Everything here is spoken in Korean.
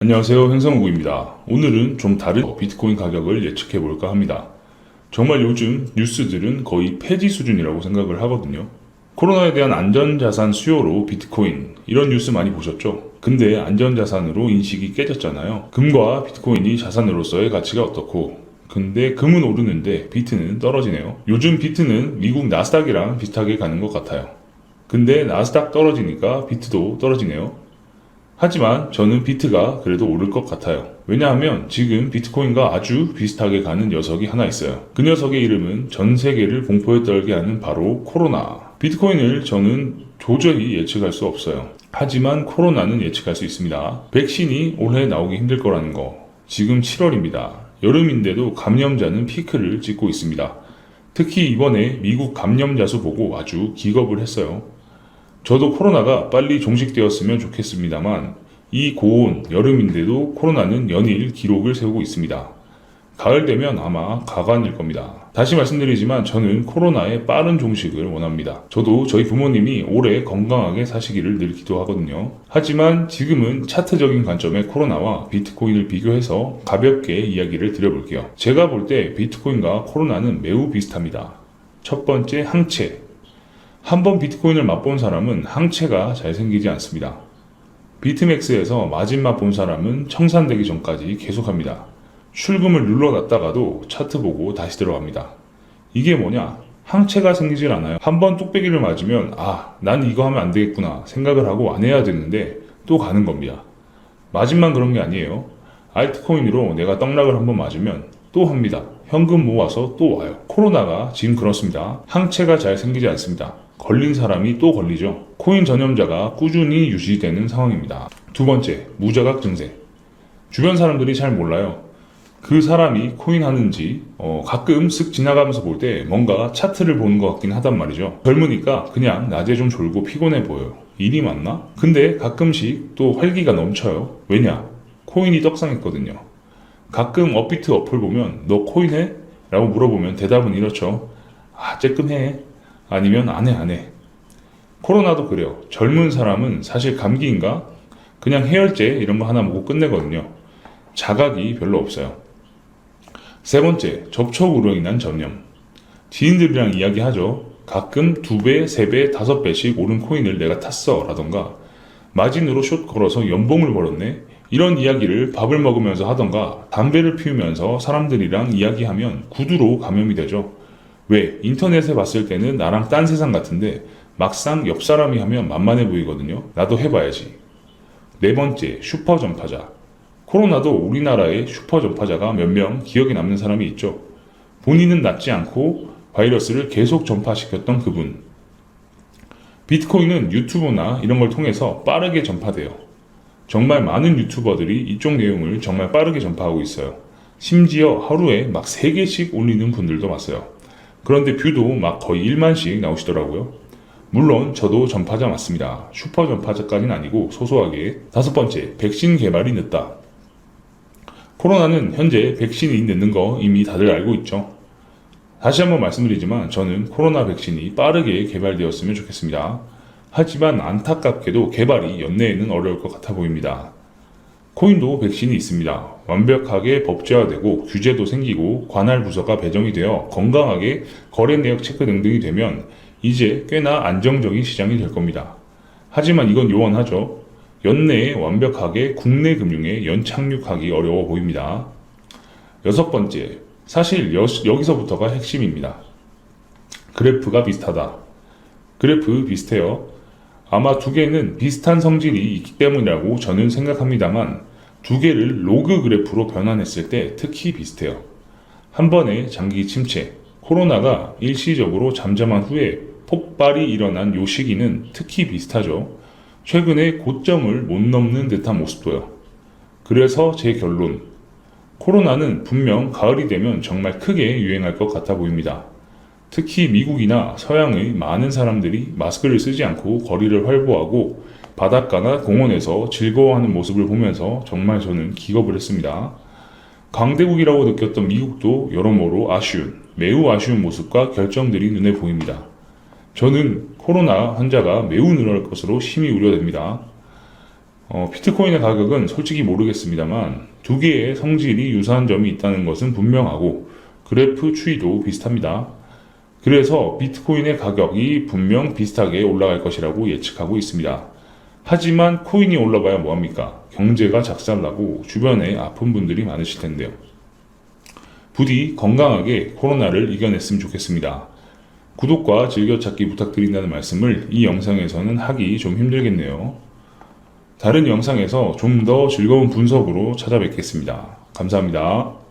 안녕하세요, 현성우입니다. 오늘은 좀 다른 비트코인 가격을 예측해 볼까 합니다. 정말 요즘 뉴스들은 거의 폐지 수준이라고 생각을 하거든요. 코로나에 대한 안전자산 수요로 비트코인, 이런 뉴스 많이 보셨죠? 근데 안전자산으로 인식이 깨졌잖아요. 금과 비트코인이 자산으로서의 가치가 어떻고, 근데 금은 오르는데 비트는 떨어지네요. 요즘 비트는 미국 나스닥이랑 비슷하게 가는 것 같아요. 근데 나스닥 떨어지니까 비트도 떨어지네요. 하지만 저는 비트가 그래도 오를 것 같아요. 왜냐하면 지금 비트코인과 아주 비슷하게 가는 녀석이 하나 있어요. 그 녀석의 이름은 전 세계를 공포에 떨게 하는 바로 코로나. 비트코인을 저는 도저히 예측할 수 없어요. 하지만 코로나는 예측할 수 있습니다. 백신이 올해 나오기 힘들 거라는 거. 지금 7월입니다. 여름인데도 감염자는 피크를 찍고 있습니다. 특히 이번에 미국 감염자 수 보고 아주 기겁을 했어요. 저도 코로나가 빨리 종식되었으면 좋겠습니다만 이 고온 여름인데도 코로나는 연일 기록을 세우고 있습니다. 가을 되면 아마 가관일 겁니다. 다시 말씀드리지만 저는 코로나의 빠른 종식을 원합니다. 저도 저희 부모님이 오래 건강하게 사시기를 늘 기도하거든요. 하지만 지금은 차트적인 관점의 코로나와 비트코인을 비교해서 가볍게 이야기를 드려볼게요. 제가 볼 때 비트코인과 코로나는 매우 비슷합니다. 첫 번째, 항체. 한번 비트코인을 맛본 사람은 항체가 잘 생기지 않습니다. 비트맥스에서 마진 맛본 사람은 청산되기 전까지 계속합니다. 출금을 눌러놨다가도 차트 보고 다시 들어갑니다. 이게 뭐냐? 항체가 생기질 않아요. 한번 뚝배기를 맞으면 난 이거 하면 안 되겠구나 생각을 하고 안 해야 되는데 또 가는 겁니다. 마진만 그런 게 아니에요. 알트코인으로 내가 떡락을 한번 맞으면 또 합니다. 현금 모아서 또 와요. 코로나가 지금 그렇습니다. 항체가 잘 생기지 않습니다. 걸린 사람이 또 걸리죠. 코인 전염자가 꾸준히 유지되는 상황입니다. 두 번째, 무자각 증세. 주변 사람들이 잘 몰라요. 그 사람이 코인 하는지 가끔 쓱 지나가면서 볼 때 뭔가 차트를 보는 것 같긴 하단 말이죠. 젊으니까 그냥 낮에 좀 졸고 피곤해 보여요. 일이 많나? 근데 가끔씩 또 활기가 넘쳐요. 왜냐? 코인이 떡상했거든요. 가끔 업비트 어플 보면 너 코인 해? 라고 물어보면 대답은 이렇죠. 쬐끔 해. 아니면 안 해. 코로나도 그래요. 젊은 사람은 사실 감기인가? 그냥 해열제 이런 거 하나 먹고 끝내거든요. 자각이 별로 없어요. 세 번째, 접촉으로 인한 전염. 지인들이랑 이야기하죠. 가끔 2배, 3배, 5배씩 오른 코인을 내가 탔어 라던가 마진으로 숏 걸어서 연봉을 벌었네. 이런 이야기를 밥을 먹으면서 하던가 담배를 피우면서 사람들이랑 이야기하면 구두로 감염이 되죠. 왜? 인터넷에 봤을 때는 나랑 딴 세상 같은데 막상 옆 사람이 하면 만만해 보이거든요. 나도 해봐야지. 네 번째, 슈퍼 전파자. 코로나도 우리나라의 슈퍼 전파자가 몇 명 기억에 남는 사람이 있죠. 본인은 낫지 않고 바이러스를 계속 전파시켰던 그분. 비트코인은 유튜브나 이런 걸 통해서 빠르게 전파돼요. 정말 많은 유튜버들이 이쪽 내용을 정말 빠르게 전파하고 있어요. 심지어 하루에 막 3개씩 올리는 분들도 봤어요. 그런데 뷰도 막 거의 1만씩 나오시더라고요. 물론 저도 전파자 맞습니다. 슈퍼 전파자까지는 아니고 소소하게. 다섯 번째, 백신 개발이 늦다. 코로나는 현재 백신이 늦는 거 이미 다들 알고 있죠. 다시 한번 말씀드리지만 저는 코로나 백신이 빠르게 개발되었으면 좋겠습니다. 하지만 안타깝게도 개발이 연내에는 어려울 것 같아 보입니다. 코인도 백신이 있습니다. 완벽하게 법제화되고 규제도 생기고 관할 부서가 배정이 되어 건강하게 거래 내역 체크 등등이 되면 이제 꽤나 안정적인 시장이 될 겁니다. 하지만 이건 요원하죠. 연내에 완벽하게 국내 금융에 연착륙하기 어려워 보입니다. 여섯 번째, 사실 여기서부터가 핵심입니다. 그래프가 비슷하다. 그래프 비슷해요. 아마 두 개는 비슷한 성질이 있기 때문이라고 저는 생각합니다만 두 개를 로그 그래프로 변환했을 때 특히 비슷해요. 한 번의 장기 침체, 코로나가 일시적으로 잠잠한 후에 폭발이 일어난 요 시기는 특히 비슷하죠. 최근에 고점을 못 넘는 듯한 모습도요. 그래서 제 결론, 코로나는 분명 가을이 되면 정말 크게 유행할 것 같아 보입니다. 특히 미국이나 서양의 많은 사람들이 마스크를 쓰지 않고 거리를 활보하고 바닷가나 공원에서 즐거워하는 모습을 보면서 정말 저는 기겁을 했습니다. 강대국이라고 느꼈던 미국도 여러모로 매우 아쉬운 모습과 결정들이 눈에 보입니다. 저는 코로나 환자가 매우 늘어날 것으로 심히 우려됩니다. 비트코인의 가격은 솔직히 모르겠습니다만 두 개의 성질이 유사한 점이 있다는 것은 분명하고 그래프 추이도 비슷합니다. 그래서 비트코인의 가격이 분명 비슷하게 올라갈 것이라고 예측하고 있습니다. 하지만 코인이 올라가야 뭐합니까? 경제가 작살나고 주변에 아픈 분들이 많으실 텐데요. 부디 건강하게 코로나를 이겨냈으면 좋겠습니다. 구독과 즐겨찾기 부탁드린다는 말씀을 이 영상에서는 하기 좀 힘들겠네요. 다른 영상에서 좀 더 즐거운 분석으로 찾아뵙겠습니다. 감사합니다.